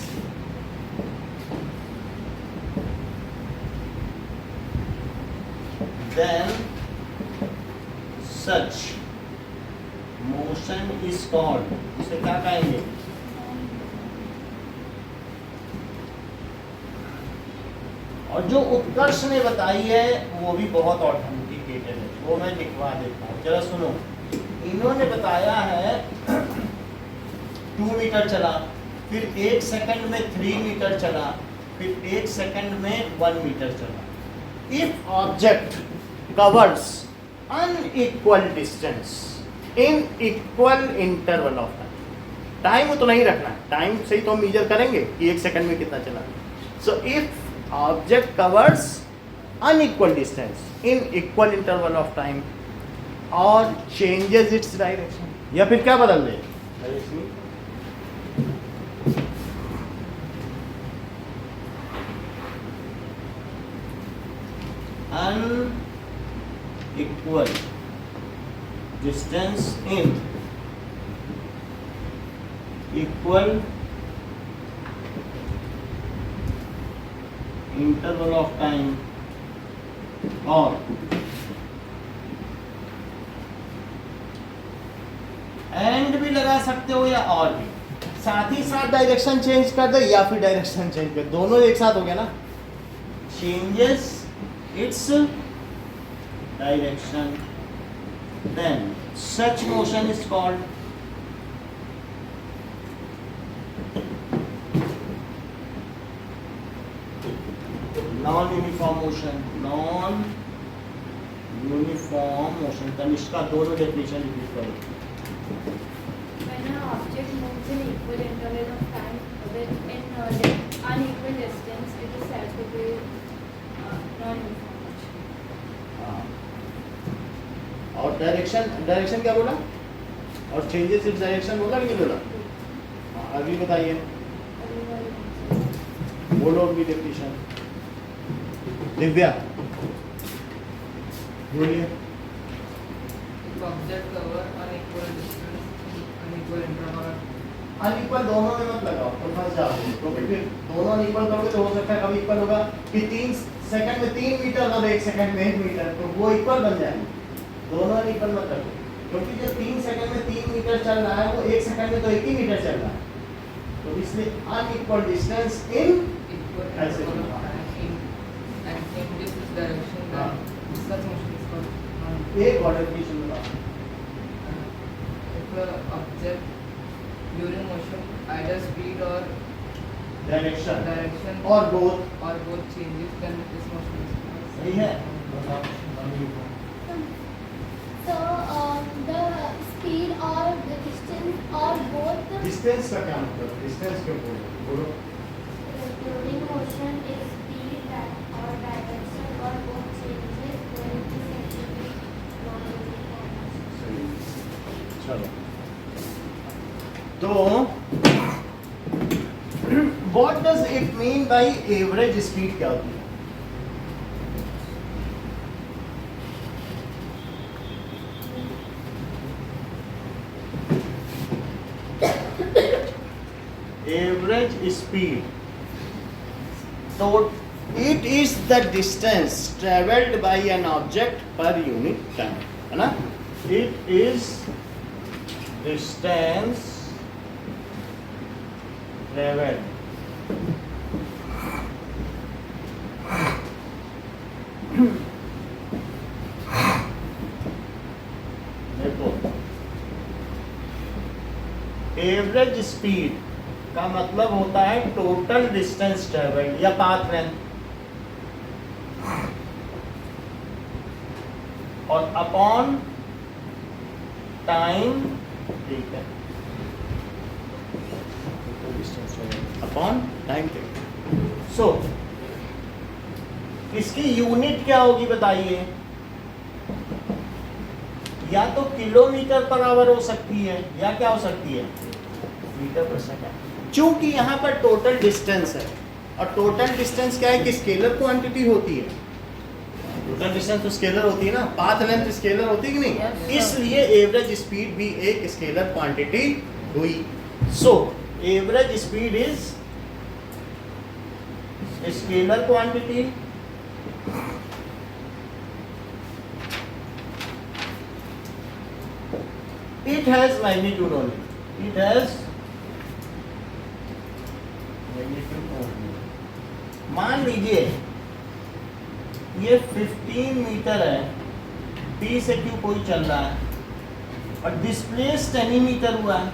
A: then such motion is called, इसे क्या कहेंगे? और जो उत्कर्ष ने बताई है वो भी बहुत ऑथेंटिकेटेड है, वो मैं लिखवा देता हूँ, जरा सुनो। इन्होंने बताया है 2 मीटर चला, फिर 1 सेकंड में 3 मीटर चला, फिर 1 सेकंड में 1 मीटर चला। If object covers unequal distance in equal interval of time, time उतना ही रखना है, टाइम से ही तो हम मेजर करेंगे कि 1 सेकंड में कितना चला। सो if object covers unequal distance in equal interval of time और चेंजेस इट्स डायरेक्शन, या फिर क्या बदल दे? unequal distance in equal interval of time और एंड भी लगा सकते हो या और भी, साथ ही साथ डायरेक्शन चेंज कर दे या फिर डायरेक्शन चेंज कर, दोनों एक साथ हो गया ना। Changes its direction, then such motion is called non-uniform motion, non-uniform motion। Tanishka दोनों डेफिनेशन रिपीट करो।
B: When an object moves in equal interval of time with unequal distance, it is said to be non-uniform motion.
A: और direction क्या बोला? और changes its direction बोला कि नहीं बोला? अभी बताइए, बोलो अभी डेफिनेशन। दिव्या बोलिए।
C: Object cover unequal distance, unequal interval.
A: Unequal दोनों में मत लगाओ तो फंस जाओगे, क्योंकि फिर दोनों अनइक्वल करोगे तो हो सकता है कभी इक्वल होगा कि 3 सेकंड में 3 मीटर और 1 सेकंड में 1 मीटर, तो वो इक्वल बन जाएंगे। दोनों अनइक्वल मत रखो, क्योंकि जो 3 सेकंड में 3 मीटर चल रहा है वो 1 सेकंड में तो 1 ही मीटर चल रहा है, तो इसलिए अनइक्वल डिस्टेंस इन
C: Equal
A: ऐसे
C: interval of time. Viscous motion is called non-uniform.
A: एक और डेफिनेशन बताओ।
C: If a object during motion either speed or
A: direction
C: direction
A: और both
C: or both changes, then this motion is called
A: सही है।
F: So, the speed or the distance or both
A: distance का क्या मतलब? Distance क्यों बोलो?
F: during motion is speed or direction or both changes when it is actually non-uniform.
A: चलो तो what does it mean by average speed क्या होती है? Average speed, so it is the distance traveled by an object per unit time, है ना? It is distance traveled देखो average speed का मतलब होता है टोटल डिस्टेंस ट्रेवल्ड या पाथ लेंथ, और अपॉन टाइम, ठीक है, अपॉन टाइम। सो इसकी यूनिट क्या होगी बताइए? या तो किलोमीटर पर आवर हो सकती है या क्या हो सकती है? मीटर पर सेकंड। चूंकि यहाँ पर टोटल डिस्टेंस है, और टोटल डिस्टेंस क्या है कि स्केलर क्वांटिटी होती है। टोटल डिस्टेंस तो स्केलर होती है ना, पाथ लेंथ स्केलर होती है कि नहीं?
E: Yes,
A: इसलिए एवरेज स्पीड भी एक स्केलर क्वांटिटी हुई। So average speed is scalar quantity it has magnitude only, it has magnitude only। मान लीजिए ये 15 मीटर है, P से Q कोई चल रहा है और डिस्प्लेस 10 मीटर हुआ है,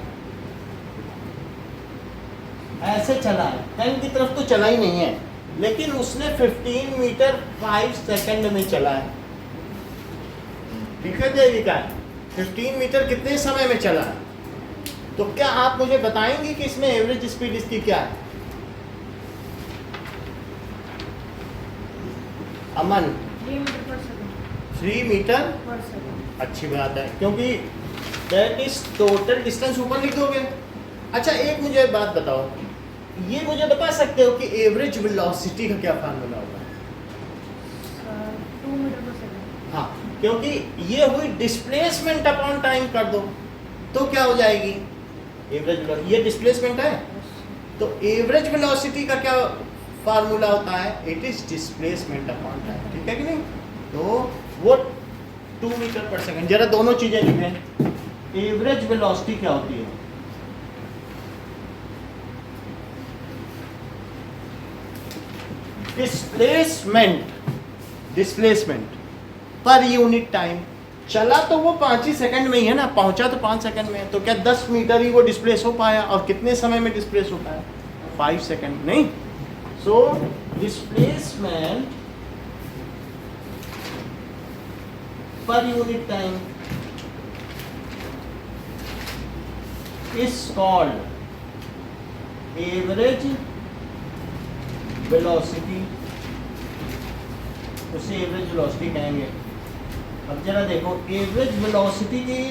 A: ऐसे चला है, 10 की तरफ तो चला ही नहीं है, लेकिन उसने 15 मीटर 5 सेकंड में चला है। ठीक है जयविका, 15 मीटर कितने समय में चला है? तो क्या आप मुझे बताएंगे कि इसमें एवरेज स्पीड इसकी क्या है? अमन
B: 3 मीटर पर सेकंड
A: 3 मीटर
B: पर सेकंड।
A: अच्छी बात है, क्योंकि दैट इज टोटल डिस्टेंस ऊपर लिख दोगे। अच्छा एक मुझे बात बताओ, ये मुझे बता सकते हो कि एवरेज वेलोसिटी का क्या फार्मूला होगा?
B: 2 मीटर पर सेकंड।
A: हाँ, क्योंकि ये हुई डिस्प्लेसमेंट अपॉन टाइम कर दो तो क्या हो जाएगी? Average velocity. ये डिस्प्लेसमेंट है, तो एवरेज वेलोसिटी का क्या फार्मूला होता है? It is displacement upon time. ठीक है कि नहीं? तो वो 2 मीटर पर सेकंड। जरा दोनों चीजें लिखें। एवरेज वेलोसिटी क्या होती है? Displacement per unit time. चला तो वो 5 ही सेकंड में ही है ना, पहुंचा तो 5 सेकंड में है, तो क्या 10 मीटर ही वो डिस्प्लेस हो पाया? और कितने समय में डिस्प्लेस हो पाया? 5 सेकंड नहीं। So displacement per unit time is called average velocity. उसे एवरेज वेलोसिटी कहेंगे। अब जरा देखो एवरेज वेलोसिटी की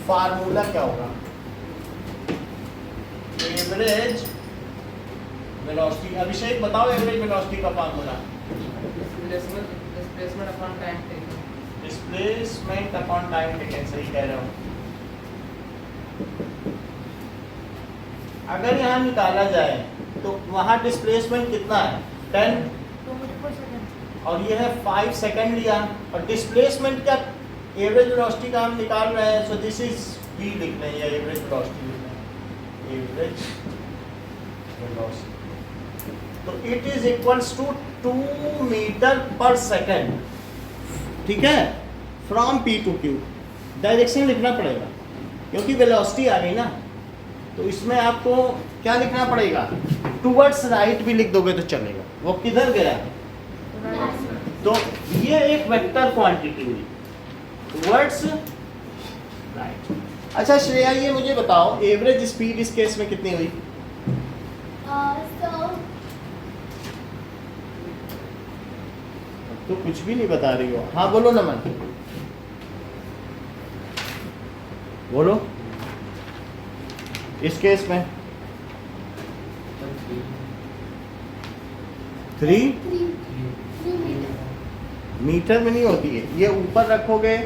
A: फार्मूला क्या होगा? एवरेज वेलोसिटी, अभिषेक बताओ एवरेज वेलोसिटी का formula.
C: Displacement upon time taken.
A: Displacement upon time taken, सही कह रहे हो। अगर यहाँ निकाला जाए तो वहाँ डिस्प्लेसमेंट कितना है? 10,
B: 2 मीटर पर सेकंड।
A: और ये है 5 सेकंड लिया, और डिस्प्लेसमेंट का एवरेज वेलोसिटी का हम निकाल रहे हैं। सो दिस इज v लिख रहे हैं या एवरेज वेलोसिटी लिख रहे हैं, एवरेज वेलोसिटी। तो it is equals to 2 metre per second, ठीक है, from P to Q। Direction लिखना पड़ेगा क्योंकि वेलोसिटी आ गई ना, तो इसमें आपको क्या लिखना पड़ेगा, टूवर्ड्स राइट भी लिख दोगे तो चलेगा। वो किधर गया, तो ये एक वेक्टर क्वांटिटी हुई टूवर्ड्स राइट। अच्छा श्रेया, ये मुझे बताओ एवरेज स्पीड इस केस में कितनी हुई? तो कुछ भी नहीं बता रही हो। हाँ बोलो नमन, बोलो। इस केस में 3 मीटर में नहीं होती है, ये ऊपर रखोगे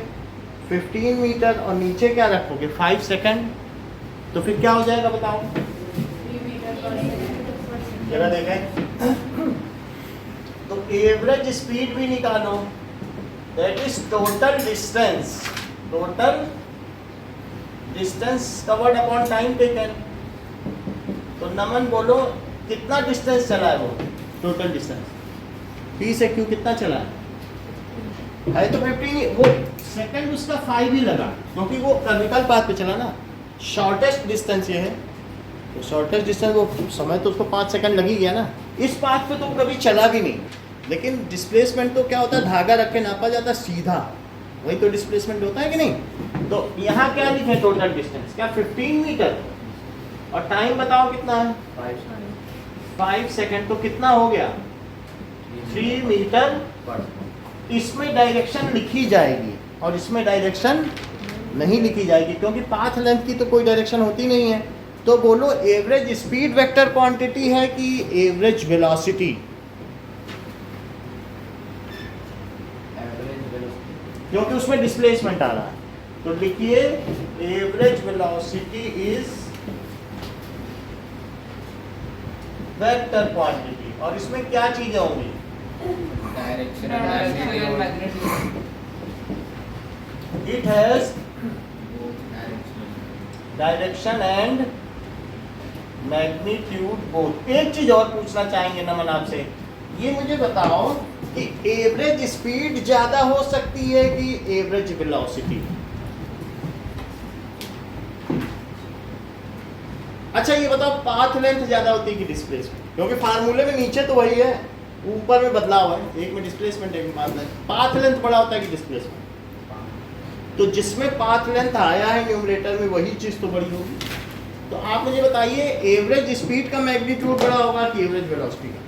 A: 15 मीटर और नीचे क्या रखोगे 5 सेकंड, तो फिर क्या हो जाएगा बताओ,
B: 3 मीटर पर सेकंड।
A: जरा देखें। तो एवरेज स्पीड भी निकालो, that is total distance covered upon time taken. तो नमन बोलो कितना डिस्टेंस चला है वो, टोटल डिस्टेंस P से Q कितना चला है तो 15, वो सेकंड उसका 5 ही लगा क्योंकि वो कर्विकल पाथ पे चला ना। शॉर्टेस्ट डिस्टेंस ये है, तो शॉर्टेस्ट डिस्टेंस वो समय तो उसको 5 सेकंड लग ही गया ना। इस पाथ पे तो कभी चला भी नहीं, लेकिन डिस्प्लेसमेंट तो क्या होता है, धागा रख के नापा जाता है सीधा, वही तो डिस्प्लेसमेंट होता है कि नहीं। तो यहाँ क्या लिखे टोटल डिस्टेंस, क्या 15 मीटर, और टाइम बताओ कितना है 5 सेकंड, तो कितना हो गया 3 मीटर। इसमें डायरेक्शन लिखी जाएगी और इसमें डायरेक्शन नहीं लिखी जाएगी क्योंकि पाथ लेंथ की तो कोई डायरेक्शन होती नहीं है। तो बोलो एवरेज स्पीड वेक्टर क्वांटिटी है कि एवरेज वेलोसिटी? क्योंकि उसमें डिस्प्लेसमेंट आ रहा है, तो लिखिए average velocity is vector quantity. और इसमें क्या चीजें होंगी,
D: direction
C: and magnetism.
A: It has direction and magnitude both. एक चीज और पूछना चाहेंगे नमन आपसे, ये मुझे बताओ कि एवरेज स्पीड ज्यादा हो सकती है कि एवरेज वेलोसिटी? अच्छा ये बताओ पाथ लेंथ ज्यादा होती है कि डिस्प्लेसमेंट? क्योंकि फार्मूले में नीचे तो वही है, ऊपर में बदलाव है, एक में डिस्प्लेसमेंट एक में पाथ लेंथ। पाथ लेंथ बड़ा होता है कि डिस्प्लेसमेंट? तो जिसमें पाथ लेंथ आया है न्यूमरेटर में वही चीज तो बड़ी होगी। तो आप मुझे बताइए एवरेज स्पीड का मैग्नीट्यूड बड़ा होगा कि एवरेज वेलोसिटी का?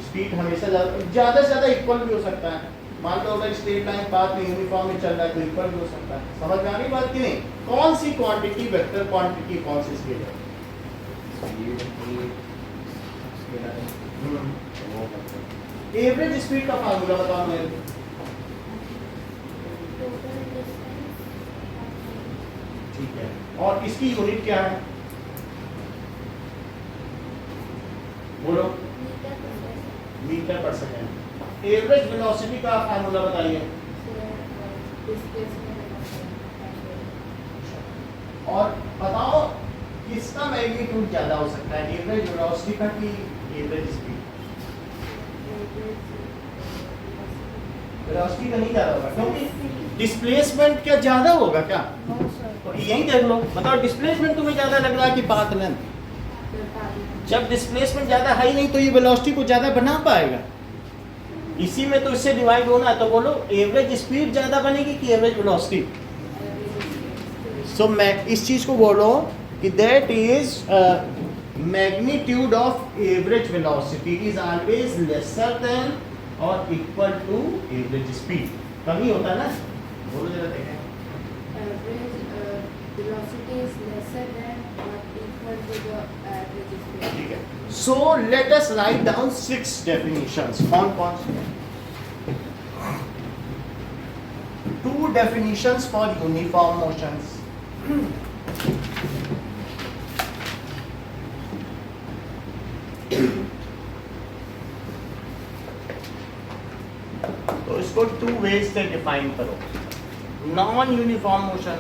A: स्पीड हमेशा ज्यादा से ज्यादा इक्वल भी हो सकता है। मान लो अगर स्ट्रेट लाइन पाथ में यूनिफॉर्म में चल रहा है तो इक्वल भी हो सकता है। समझ में आ रही बात कि नहीं? कौन सी क्वांटिटी वेक्टर क्वांटिटी, कौन सी स्केल है? एवरेज स्पीड का फार्मूला बताओ मेरे को। ठीक है, और इसकी यूनिट क्या है बोलो? Metre per second. Average velocity का फार्मूला बताइए। और बताओ किसका मैग्नीट्यूड ज्यादा हो सकता है, एवरेज वेलोसिटी का कि एवरेज स्पीड? वेलोसिटी का नहीं ज्यादा होगा क्योंकि डिस्प्लेसमेंट क्या ज्यादा होगा क्या? तो यही देख लो, बताओ डिस्प्लेसमेंट तुम्हें ज्यादा लग रहा है कि पाथ लेंथ? जब डिस्प्लेसमेंट ज्यादा है ही नहीं तो ये वेलोसिटी को ज्यादा बना पाएगा, इसी में तो इससे डिवाइड होना है। तो बोलो एवरेज स्पीड ज्यादा बनेगी कि एवरेज वेलोसिटी? सो मैं इस चीज को बोलो कि that is magnitude of average velocity is always lesser than और इक्वल टू एवरेज स्पीड। कमी होता है ना, बोलो जरा देखें।
B: velocity is lesser than or equal to the average speed.
A: ठीक है, so let us write down 6 definitions. कौन से? 2 definitions for uniform motions. तो इसको 2 ways से डिफाइन करो। Non uniform motion,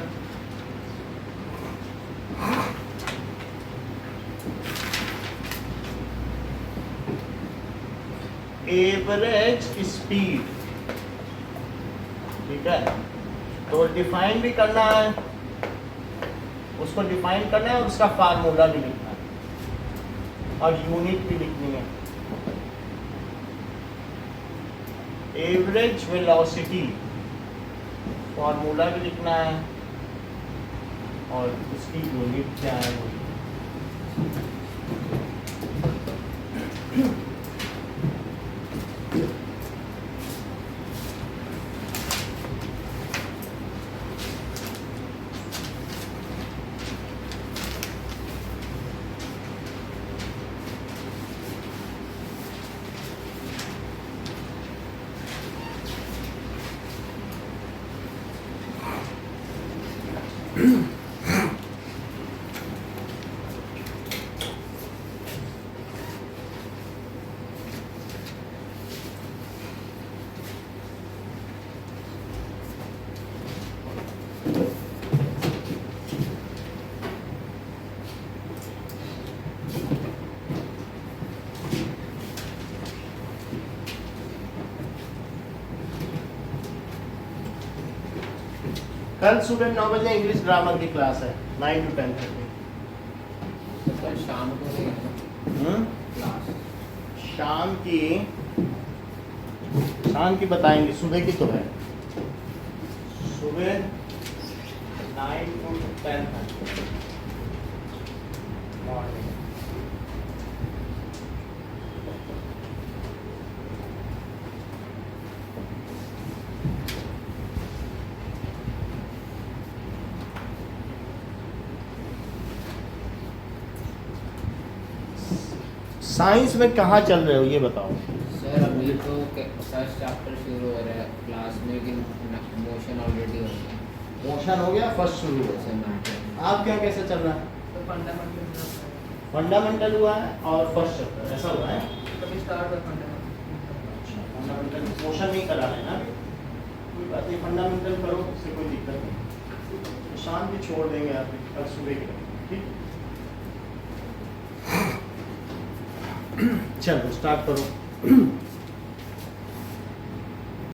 A: average speed, ठीक है। तो डिफाइन भी करना है, उसको डिफाइन करना है और उसका फार्मूला भी लिखना है और यूनिट भी लिखनी है। एवरेज वेलोसिटी फार्मूला भी लिखना है और उसकी यूनिट क्या है वो। कल स्टूडेंट 9 बजे इंग्लिश ग्रामर की क्लास है 9 to 10:30।
D: तो कल शाम को नहीं क्लास। शाम की बताएंगे, सुबह की तो है। सुबह 9 to 10 मॉर्निंग। साइंस में कहाँ चल रहे हो ये बताओ। सर अभी तो फर्स्ट चैप्टर शुरू हो रहा है क्लास में, लेकिन मोशन ऑलरेडी हो गया।
A: मोशन हो गया, फर्स्ट शुरू हो
D: जैसे मैटर
A: आप क्या कैसे चल रहा है?
C: तो फंडामेंटल
A: फंडामेंटल हुआ है और फर्स्ट चैप्टर ऐसा हुआ है।
C: कभी स्टार्ट हुआ फंडामेंटल।
A: फंडामेंटल मोशन नहीं करा है ना अभी, कोई बात नहीं, फंडामेंटल करो, उससे कोई दिक्कत नहीं। शाम भी छोड़ देंगे आप, कल सुबह की ठीक। चलो स्टार्ट करो।